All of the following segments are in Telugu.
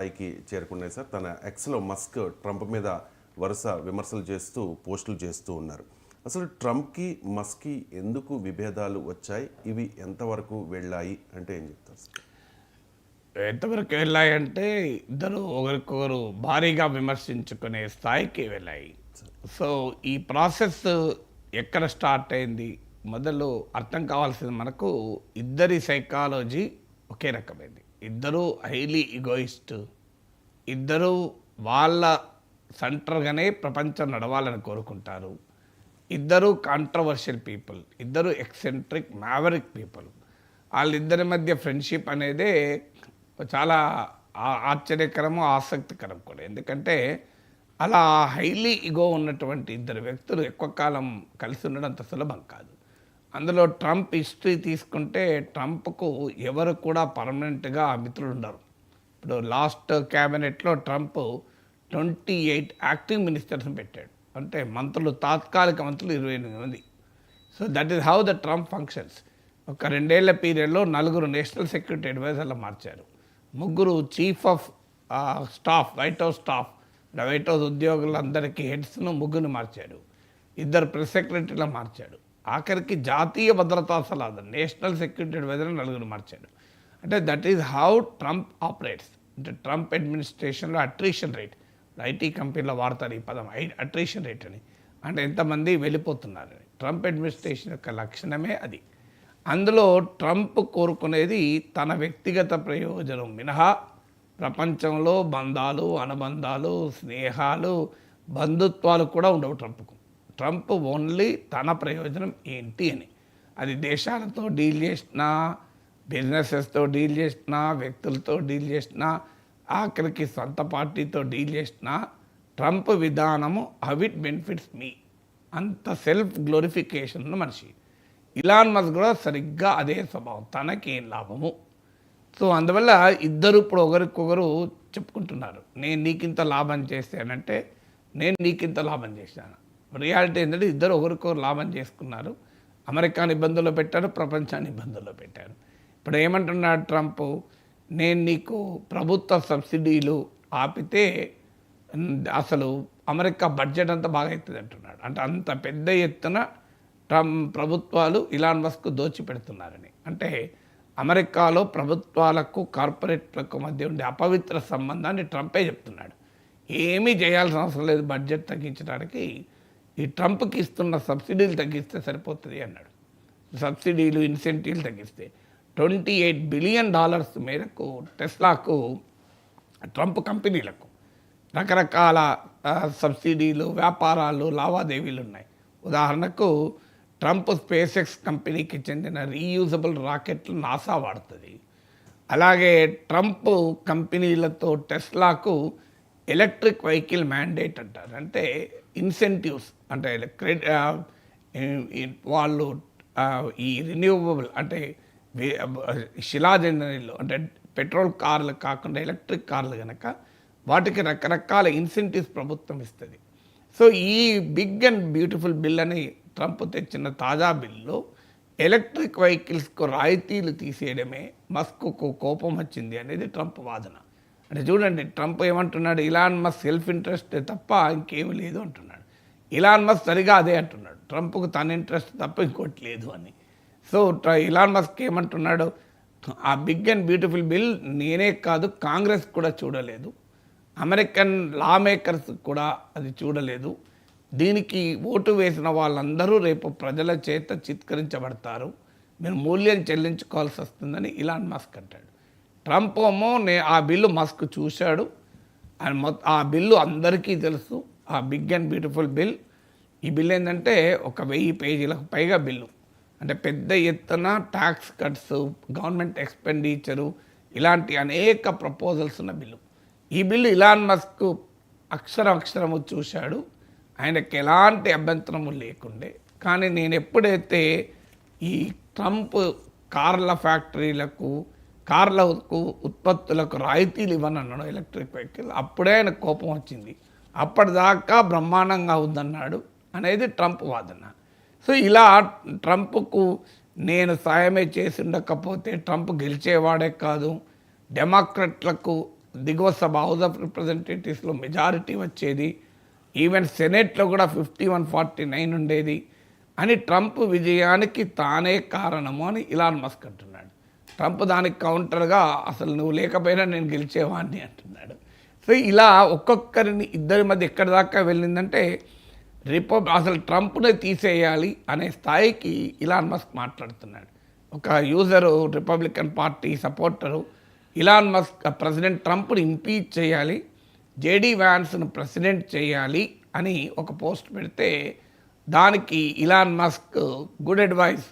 స్థాయికి చేరుకున్నాయి సార్. తన ఎక్స్లో మస్క్ ట్రంప్ మీద వరుస విమర్శలు చేస్తూ పోస్టులు చేస్తూ ఉన్నారు. అసలు ట్రంప్కి మస్క్కి ఎందుకు విభేదాలు వచ్చాయి? ఇవి ఎంతవరకు వెళ్ళాయి అంటే ఏం చెప్తారు సార్? ఎంతవరకు వెళ్ళాయంటే ఇద్దరు ఒకరికొకరు భారీగా విమర్శించుకునే స్థాయికి వెళ్ళాయి. సో ఈ ప్రాసెస్ ఎక్కడ స్టార్ట్ అయింది మొదలు అర్థం కావాల్సింది మనకు. ఇద్దరి సైకాలజీ ఒకే రకమైంది. ఇద్దరు హైలీ ఈగోయిస్ట్, ఇద్దరు వాళ్ళ సెంటర్గానే ప్రపంచం నడవాలని కోరుకుంటారు. ఇద్దరు కాంట్రవర్షియల్ పీపుల్, ఇద్దరు ఎక్సెంట్రిక్ మ్యావరిక్ పీపుల్. వాళ్ళిద్దరి మధ్య ఫ్రెండ్షిప్ అనేదే చాలా ఆశ్చర్యకరము, ఆసక్తికరం కూడా. ఎందుకంటే అలా హైలీ ఈగో ఉన్నటువంటి ఇద్దరు వ్యక్తులు ఎక్కువ కాలం కలిసి ఉండడం అంత సులభం కాదు. అందులో ట్రంప్ హిస్టరీ తీసుకుంటే ట్రంప్కు ఎవరు కూడా పర్మనెంట్గా మిత్రులు ఉండరు. ఇప్పుడు లాస్ట్ క్యాబినెట్లో ట్రంప్ 28 యాక్టింగ్ మినిస్టర్స్ని పెట్టాడు. అంటే మంత్రులు, తాత్కాలిక మంత్రులు 28 మంది. So that is how the Trump functions. ఒక 2 ఏళ్ల పీరియడ్లో 4 నేషనల్ సెక్యూరిటీ అడ్వైజర్లు మార్చారు, 3 chief of staff, white house staff, white house ఉద్యోగులందరికీ హెడ్స్ను 3 మార్చాడు, 2 ప్రెస్ సెక్రటరీలు మార్చాడు, ఆఖరికి జాతీయ భద్రతా సలహా నేషనల్ సెక్యూరిటీ అడ్వైజర్ 4 మార్చాడు. అంటే that is how Trump operates. అంటే ట్రంప్ అడ్మినిస్ట్రేషన్లో అట్రిషన్ రేట్, ఐటీ కంపెనీలో వాడతారు ఈ పదం, అట్రిషన్ రేట్ అని. అంటే ఎంతమంది వెళ్ళిపోతున్నారని. ట్రంప్ అడ్మినిస్ట్రేషన్ యొక్క లక్షణమే అది. అందులో ట్రంప్ కోరుకునేది తన వ్యక్తిగత ప్రయోజనం మినహా ప్రపంచంలో బంధాలు, అనుబంధాలు, స్నేహాలు, బంధుత్వాలు కూడా ఉండవు ట్రంప్కు. ట్రంప్ ఓన్లీ తన ప్రయోజనం ఏంటి అని. అది దేశాలతో డీల్ చేసినా, బిజినెసెస్తో డీల్ చేసినా, వ్యక్తులతో డీల్ చేసినా, ఆఖరికి సొంత పార్టీతో డీల్ చేసినా ట్రంప్ విధానము హౌ ఇట్ బెనిఫిట్స్ మీ. అంత సెల్ఫ్ గ్లోరిఫికేషన్ ఉన్న మనిషి. ఇలాన్ మస్క్ కూడా సరిగ్గా అదే స్వభావం, తనకేం లాభము. సో అందువల్ల ఇద్దరు ఇప్పుడు ఒకరికొకరు చెప్పుకుంటున్నారు, నేను నీకింత లాభం చేశానంటే నేను నీకింత లాభం చేశాను. రియాలిటీ ఏంటంటే ఇద్దరు ఒకరికొకరు లాభం చేసుకున్నారు. అమెరికాని ఇబ్బందుల్లో పెట్టారు, ప్రపంచాన్ని ఇబ్బందుల్లో పెట్టారు. ఇప్పుడు ఏమంటున్నాడు ట్రంప్, నేను నీకు ప్రభుత్వ సబ్సిడీలు ఆపితే అసలు అమెరికా బడ్జెట్ అంతా బాగా అవుతుంది అంటున్నాడు. అంటే అంత పెద్ద ఎత్తున ప్రభుత్వాలు ఇలాన్ మస్క్ దోచిపెడుతున్నారని. అంటే అమెరికాలో ప్రభుత్వాలకు కార్పొరేట్లకు మధ్య ఉండే అపవిత్ర సంబంధాన్ని ట్రంపే చెప్తున్నాడు. ఏమీ చేయాల్సిన అవసరం లేదు, బడ్జెట్ తగ్గించడానికి ఈ ట్రంప్కి ఇస్తున్న సబ్సిడీలు తగ్గిస్తే సరిపోతుంది అన్నాడు. సబ్సిడీలు, ఇన్సెంటివ్లు తగ్గిస్తే $28 బిలియన్ మేరకు టెస్లాకు, ట్రంప్ కంపెనీలకు రకరకాల సబ్సిడీలు, వ్యాపారాలు, లావాదేవీలు ఉన్నాయి. ఉదాహరణకు ట్రంప్ స్పేస్ ఎక్స్ కంపెనీకి చెందిన రీయూజబుల్ రాకెట్లు నాసా వాడుతుంది. అలాగే ట్రంప్ కంపెనీలతో టెస్లాకు ఎలక్ట్రిక్ వెహికల్ మ్యాండేట్ అంటారు. అంటే ఇన్సెంటివ్స్, అంటే వాళ్ళు ఈ రిన్యూవబుల్ అంటే శిలాజనరీలు, అంటే పెట్రోల్ కార్లు కాకుండా ఎలక్ట్రిక్ కార్లు కనుక వాటికి రకరకాల ఇన్సెంటివ్స్ ప్రభుత్వం ఇస్తుంది. సో ఈ బిగ్ అండ్ బ్యూటిఫుల్ బిల్ అని ట్రంప్ తెచ్చిన తాజా బిల్లు ఎలక్ట్రిక్ వెహికల్స్కు రాయితీలు తీసేయడమే మస్క్కు కోపం వచ్చింది అనేది ట్రంప్ వాదన. అంటే చూడండి, ట్రంప్ ఏమంటున్నాడు, ఇలాన్ మస్క్ సెల్ఫ్ ఇంట్రెస్ట్ తప్ప ఇంకేమీ లేదు అంటున్నాడు. ఇలాన్ మస్క్ సరిగా అదే అంటున్నాడు, ట్రంప్కు తన ఇంట్రెస్ట్ తప్ప ఇంకోటి లేదు అని. సో ఇలాన్ మస్క్ ఏమంటున్నాడు, ఆ బిగ్ అండ్ బ్యూటిఫుల్ బిల్ నేనే కాదు కాంగ్రెస్ కూడా చూడలేదు, అమెరికన్ లా మేకర్స్ కూడా అది చూడలేదు, దీనికి ఓటు వేసిన వాళ్ళందరూ రేపు ప్రజల చేత చిత్కరించబడతారు, మీరు మూల్యం చెల్లించుకోవాల్సి వస్తుందని ఇలాన్ మస్క్ అంటాడు. ట్రంప్ ఏమో ఆ బిల్లు మస్క్ చూశాడు, ఆ బిల్లు అందరికీ తెలుసు, ఆ బిగ్ అండ్ బ్యూటిఫుల్ బిల్. ఈ బిల్ ఏంటంటే 1000 పేజీలకు పైగా బిల్లు. అంటే పెద్ద ఎత్తున ట్యాక్స్ కట్స్, గవర్నమెంట్ ఎక్స్పెండిచరు, ఇలాంటి అనేక ప్రపోజల్స్ ఉన్న బిల్లు. ఈ బిల్లు ఇలాన్ మస్క్ అక్షరము చూశాడు, ఆయనకి ఎలాంటి అభ్యంతరము లేకుండే. కానీ నేను ఎప్పుడైతే ఈ ట్రంప్ కార్ల ఫ్యాక్టరీలకు, కార్లకు ఉత్పత్తులకు రాయితీలు ఇవ్వనన్నాడు ఎలక్ట్రిక్ వెహికల్, అప్పుడే ఆయన కోపం వచ్చింది. అప్పటిదాకా బ్రహ్మాండంగా ఉందన్నాడు అనేది ట్రంప్ వాదన. సో ఇలా ట్రంప్కు నేను సాయమే చేసి ఉండకపోతే ట్రంప్ గెలిచేవాడే కాదు, డెమోక్రట్లకు దిగువ సభ హౌస్ ఆఫ్ రిప్రజెంటేటివ్స్లో మెజారిటీ వచ్చేది, ఈవెన్ సెనెట్లో కూడా 51-49 ఉండేది అని ట్రంప్ విజయానికి తానే కారణము అని ఇలాన్ మస్క్ అంటున్నాడు. ట్రంప్ దానికి కౌంటర్గా అసలు నువ్వు లేకపోయినా నేను గెలిచేవాడిని అంటున్నాడు. సో ఇలా ఒక్కొక్కరిని ఇద్దరి మధ్య ఎక్కడి దాకా వెళ్ళిందంటే అసలు ట్రంప్ని తీసేయాలి అనే స్థాయికి ఇలాన్ మస్క్ మాట్లాడుతున్నాడు. ఒక user Republican party supporter Elon Musk president ట్రంప్ని ఇంపీచ్ చేయాలి, జేడీ వ్యాన్స్ను ప్రెసిడెంట్ చేయాలి అని ఒక పోస్ట్ పెడితే దానికి ఇలాన్ మస్క్ గుడ్ అడ్వైస్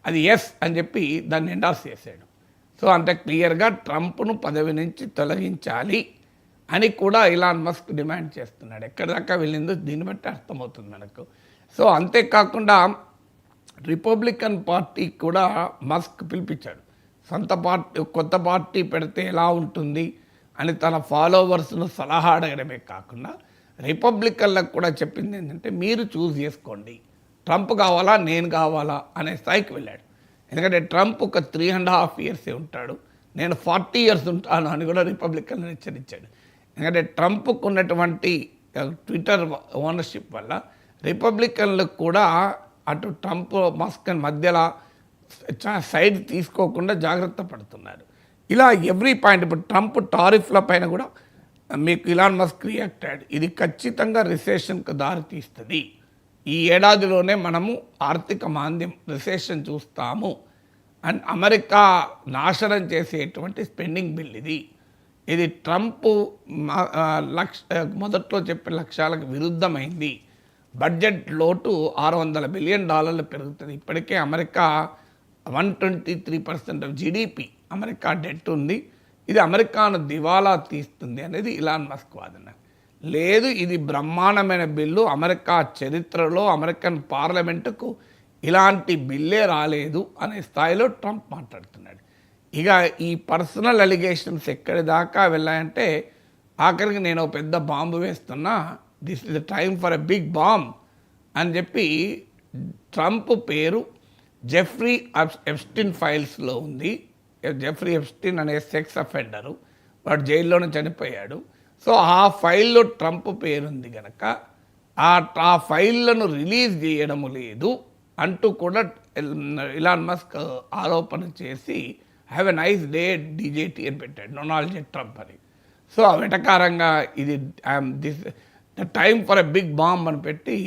అది ఎస్ అని చెప్పి దాన్ని ఎండార్స్ చేశాడు. సో అంత క్లియర్గా ట్రంప్ను పదవి నుంచి తొలగించాలి అని కూడా ఇలాన్ మస్క్ డిమాండ్ చేస్తున్నాడు. ఎక్కడి దాకా వెళ్ళిందో దీన్ని బట్టి అర్థమవుతుంది మనకు. సో అంతేకాకుండా రిపబ్లికన్ పార్టీ కూడా మస్క్ పిలిపించాడు. సొంత పార్టీ కొత్త పార్టీ పెడితే ఎలా ఉంటుంది అని తన ఫాలోవర్స్ను సలహా అడగడమే కాకుండా రిపబ్లికన్లకు కూడా చెప్పింది ఏంటంటే మీరు చూస్ చేసుకోండి, ట్రంప్ కావాలా నేను కావాలా అనే స్థాయికి వెళ్ళాడు. ఎందుకంటే ట్రంప్ ఒక 3.5 years ఉంటాడు, నేను 40 years ఉంటాను అని కూడా రిపబ్లికన్ హెచ్చరించాడు. ఎందుకంటే ట్రంప్కు ఉన్నటువంటి ట్విట్టర్ ఓనర్షిప్ వల్ల రిపబ్లికన్లకు కూడా అటు ట్రంప్ మస్క్ మధ్యలో సైడ్ తీసుకోకుండా జాగ్రత్త పడుతున్నారు. ఇలా ఎవ్రీ పాయింట్ ఇప్పుడు ట్రంప్ టారిఫ్ల పైన కూడా మీకు ఇలాన్ మస్క్ రియాక్ట్ అయ్యాడు. ఇది ఖచ్చితంగా రిసెషన్కు దారితీస్తుంది, ఈ ఏడాదిలోనే మనము ఆర్థిక మాంద్యం రిసెషన్ చూస్తాము అండ్ అమెరికా నాశనం చేసేటువంటి స్పెండింగ్ బిల్ ఇది ట్రంప్ మొదట్లో చెప్పిన లక్ష్యాలకు విరుద్ధమైంది. బడ్జెట్ లోటు $600 బిలియన్ పెరుగుతుంది. ఇప్పటికే America 123% of GDP America debt ఉంది. ఇది అమెరికాను దివాలా తీస్తుంది అనేది ఇలాన్ మస్క్ వాదన. లేదు, ఇది బ్రహ్మాండమైన బిల్లు, అమెరికా చరిత్రలో అమెరికన్ పార్లమెంటుకు ఇలాంటి బిల్లే రాలేదు అనే స్థాయిలో ట్రంప్ మాట్లాడుతున్నాడు. ఇక ఈ పర్సనల్ అలిగేషన్స్ ఎక్కడి దాకా వెళ్ళాయంటే ఆఖరికి నేను పెద్ద బాంబు వేస్తున్నా, this is the time for a big bomb అని చెప్పి ట్రంప్ పేరు జెఫ్రీ ఎప్స్టీన్ ఫైల్స్లో ఉంది. జెఫ్రీ ఎప్స్టీన్ అనే సెక్స్ అఫెండరు, వాడు జైల్లోనే చనిపోయాడు. సో ఆ ఫైల్లో ట్రంప్ పేరుంది కనుక ఆ ఫైళ్ళను రిలీజ్ చేయడం లేదు అంటూ కూడా ఇలాన్ మస్క్ ఆరోపణ చేసి have a nice day DJT అని పెట్టాడు, డొనాల్డ్ జే ట్రంప్ అని. సో వెటకారంగా ఇది the time for a big bomb అని పెట్టి,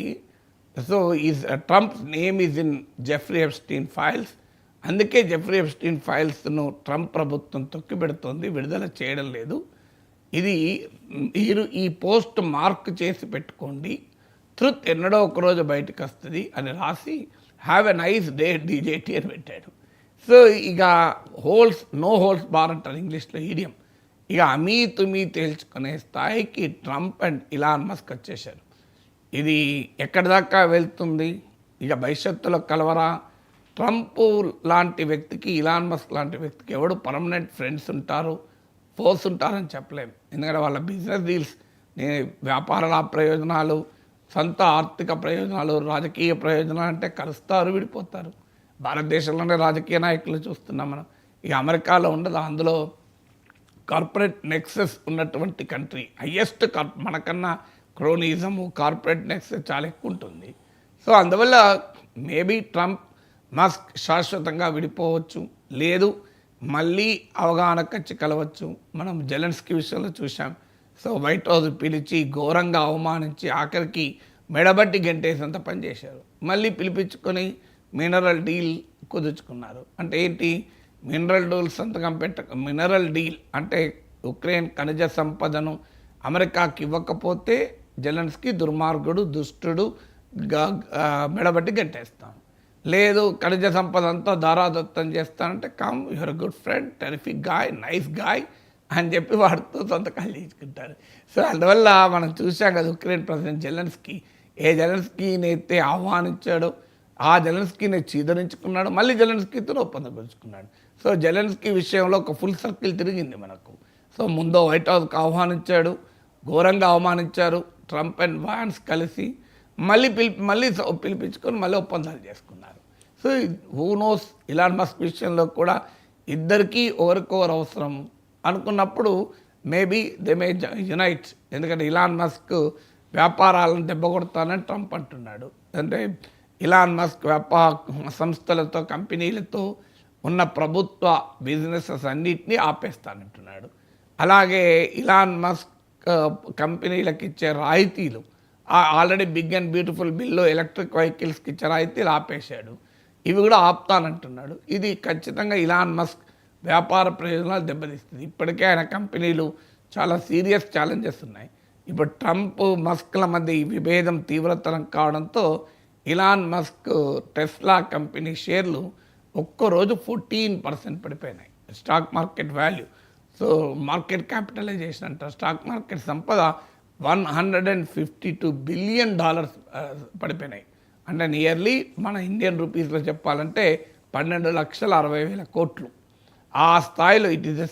so is Trump's name is in Jeffrey Epstein files. అందుకే జెఫ్రీ ఎప్స్టీన్ ఫైల్స్ను ట్రంప్ ప్రభుత్వం తొక్కిపెడుతోంది, విడుదల చేయడం లేదు. ఇది మీరు ఈ పోస్ట్ మార్క్ చేసి పెట్టుకోండి, ట్రుత్ ఎన్నడో ఒకరోజు బయటకు వస్తుంది అని రాసి have a nice day DJT అని పెట్టాడు. సో ఇక నో హోల్స్ బార్ అంటారు ఇంగ్లీష్లో ఈడియం. ఇక అమీ తుమీ తేల్చుకునే స్థాయికి ట్రంప్ అండ్ ఇలాన్ మస్క్ వచ్చేశారు. ఇది ఎక్కడి దాకా వెళ్తుంది, ఇక భవిష్యత్తులో కలవరా? ట్రంప్ లాంటి వ్యక్తికి ఇలాన్ మస్క్ లాంటి వ్యక్తికి ఎవడు పర్మనెంట్ ఫ్రెండ్స్ ఉంటారు, ఫోర్స్ ఉంటారని చెప్పలేము. ఎందుకంటే వాళ్ళ బిజినెస్ డీల్స్, వ్యాపార ప్రయోజనాలు, సొంత ఆర్థిక ప్రయోజనాలు, రాజకీయ ప్రయోజనాలు అంటే కలుస్తారు, విడిపోతారు. భారతదేశంలోనే రాజకీయ నాయకులు చూస్తున్నాం మనం. ఇక అమెరికాలో ఉండదు, అందులో కార్పొరేట్ నెక్సెస్ ఉన్నటువంటి కంట్రీ, హయ్యెస్ట్ మనకన్నా క్రోనిజము కార్పొరేట్ నెక్సెస్ చాలా ఎక్కువ ఉంటుంది. సో అందువల్ల మేబీ ట్రంప్ మస్క్ శాశ్వతంగా విడిపోవచ్చు, లేదు మళ్ళీ అవగాహన కచ్చి కలవచ్చు. మనం జెలెన్స్కీ విషయంలో చూసాం. సో వైట్ హౌస్ పిలిచి ఘోరంగా అవమానించి ఆఖరికి మెడబట్టి గంటేసంత పనిచేశారు. మళ్ళీ పిలిపించుకొని మినరల్ డీల్ కుదుర్చుకున్నారు. అంటే ఏంటి? మినరల్ డీల్ అంటే ఉక్రెయిన్ ఖనిజ సంపదను అమెరికాకి ఇవ్వకపోతే జెలెన్స్కీ దుర్మార్గుడు, దుష్టుడు, మెడబట్టి గంటేస్తాం. లేదు, ఖనిజ సంపద అంతా దారాదత్తం చేస్తానంటే come your good friend, terrific guy, nice guy అని చెప్పి వాడితో సంతకాలు తీసుకుంటారు. సో అందువల్ల మనం చూసాం కదా, ఉక్రెయిన్ ప్రెసిడెంట్ జెలెన్స్కీ ఏ జెలెన్స్కీని అయితే ఆహ్వానించాడో ఆ జెలెన్స్కీని చీదరించుకున్నాడు, మళ్ళీ జెలెన్స్కీతో ఒప్పందం పెంచుకున్నాడు. సో జెలెన్స్కీ విషయంలో ఒక ఫుల్ సర్కిల్ తిరిగింది మనకు. సో ముందు వైట్ హౌస్కి ఆహ్వానించాడు, ఘోరంగా అవమానించారు ట్రంప్ అండ్ వాన్స్ కలిసి, మళ్ళీ పిలిపించుకొని మళ్ళీ ఒప్పందాలు చేసుకున్నారు. So who knows, Elon Musk విషయంలో కూడా ఇద్దరికీ ఒకరికొకరు అవసరం అనుకున్నప్పుడు మేబీ దే మే యునైట్. ఎందుకంటే ఇలాన్ మస్క్ వ్యాపారాలను దెబ్బకొడతానని ట్రంప్ అంటున్నాడు. అంటే ఇలాన్ మస్క్ సంస్థలతో కంపెనీలతో ఉన్న ప్రభుత్వ బిజినెసెస్ అన్నిటినీ ఆపేస్తానంటున్నాడు. అలాగే ఇలాన్ మస్క్ కంపెనీలకు ఇచ్చే రాయితీలు ఆల్రెడీ బిగ్ అండ్ బ్యూటిఫుల్ బిల్లో ఎలక్ట్రిక్ వెహికల్స్కి ఇచ్చే రాయితీలు ఆపేశాడు. ఇవి కూడా ఆపుతానంటున్నాడు. ఇది ఖచ్చితంగా ఇలాన్ మస్క్ వ్యాపార ప్రయోజనాలు దెబ్బతీస్తుంది. ఇప్పటికే ఆయన కంపెనీలు చాలా సీరియస్ ఛాలెంజెస్ ఉన్నాయి. ఇప్పుడు ట్రంప్ మస్క్ల మధ్య ఈ విభేదం తీవ్రతరం కావడంతో ఇలాన్ మస్క్ టెస్లా కంపెనీ షేర్లు ఒక్కరోజు 14% పడిపోయినాయి. Stock market value, so market capitalization అంటారు, స్టాక్ మార్కెట్ సంపద $152 బిలియన్ పడిపోయినాయి. అంటే నియర్లీ మన ఇండియన్ రూపీస్లో చెప్పాలంటే 12,60,000 కోట్లు. ఆ స్థాయిలో it is the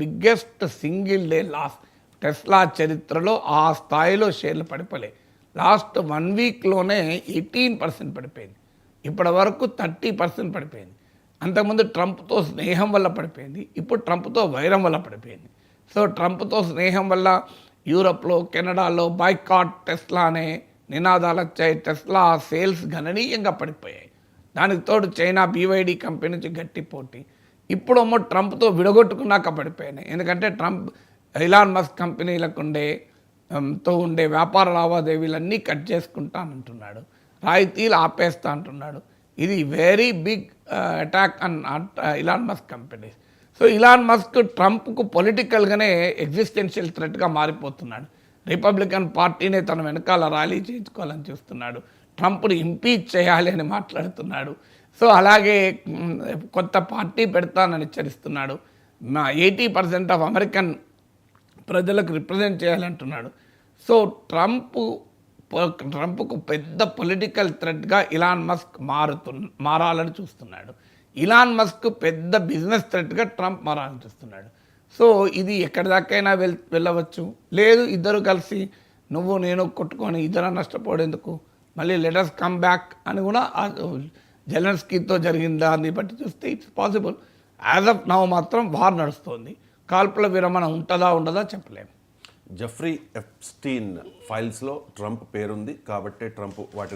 biggest single day loss Tesla చరిత్రలో. ఆ స్థాయిలో షేర్లు పడిపోలే. లాస్ట్ 1 వీక్లోనే 18% పడిపోయింది. ఇప్పటి వరకు 30% పడిపోయింది. అంతకుముందు ట్రంప్తో స్నేహం వల్ల పడిపోయింది, ఇప్పుడు ట్రంప్తో వైరం వల్ల పడిపోయింది. సో ట్రంప్తో స్నేహం వల్ల యూరప్లో, కెనడాలో బాయ్కాట్ టెస్లా అనే నినాదాలు వచ్చాయి. టెస్లా సేల్స్ గణనీయంగా పడిపోయాయి. దానికి తోడు చైనా BYD కంపెనీ నుంచి గట్టి పోటీ. ఇప్పుడేమో ట్రంప్తో విడగొట్టుకున్నాక పడిపోయినాయి. ఎందుకంటే ట్రంప్ ఇలాన్ మస్క్ కంపెనీలకు ఉండే వ్యాపార లావాదేవీలన్నీ కట్ చేసుకుంటానంటున్నాడు, రాయితీలు ఆపేస్తా అంటున్నాడు. ఇది very big attack on Elon Musk companies. So Elon Musk ట్రంప్కు పొలిటికల్గానే ఎగ్జిస్టెన్షియల్ థ్రెట్గా మారిపోతున్నాడు. రిపబ్లికన్ పార్టీనే తన వెనకాల ర్యాలీ చేయించుకోవాలని చూస్తున్నాడు. ట్రంప్ని ఇంపీచ్ చేయాలి అని మాట్లాడుతున్నాడు. సో అలాగే కొత్త పార్టీ పెడతానని హెచ్చరిస్తున్నాడు. 80% ఆఫ్ అమెరికన్ ప్రజలకు రిప్రజెంట్ చేయాలంటున్నాడు. సో ట్రంప్కు పెద్ద పొలిటికల్ థ్రెట్గా ఇలాన్ మస్క్ మారాలని చూస్తున్నాడు. ఇలాన్ మస్క్ పెద్ద బిజినెస్ థ్రెట్గా ట్రంప్ మారాలని చూస్తున్నాడు. సో ఇది ఎక్కడి దాకైనా వెళ్ళవచ్చు. లేదు ఇద్దరు కలిసి నువ్వు నేను కొట్టుకొని ఇద్దరు నష్టపోవడేందుకు, మళ్ళీ లెటర్స్ కమ్ బ్యాక్ అని కూడా జెలెన్స్కీతో జరిగిన దాన్ని బట్టి చూస్తే it's possible. As of now మాత్రం వార్ నడుస్తోంది. కాల్పుల విరమణ ఉంటుందా ఉండదా చెప్పలేము. జెఫ్రీ ఎప్స్టీన్ ఫైల్స్లో ట్రంప్ పేరుంది కాబట్టి ట్రంప్ వాటి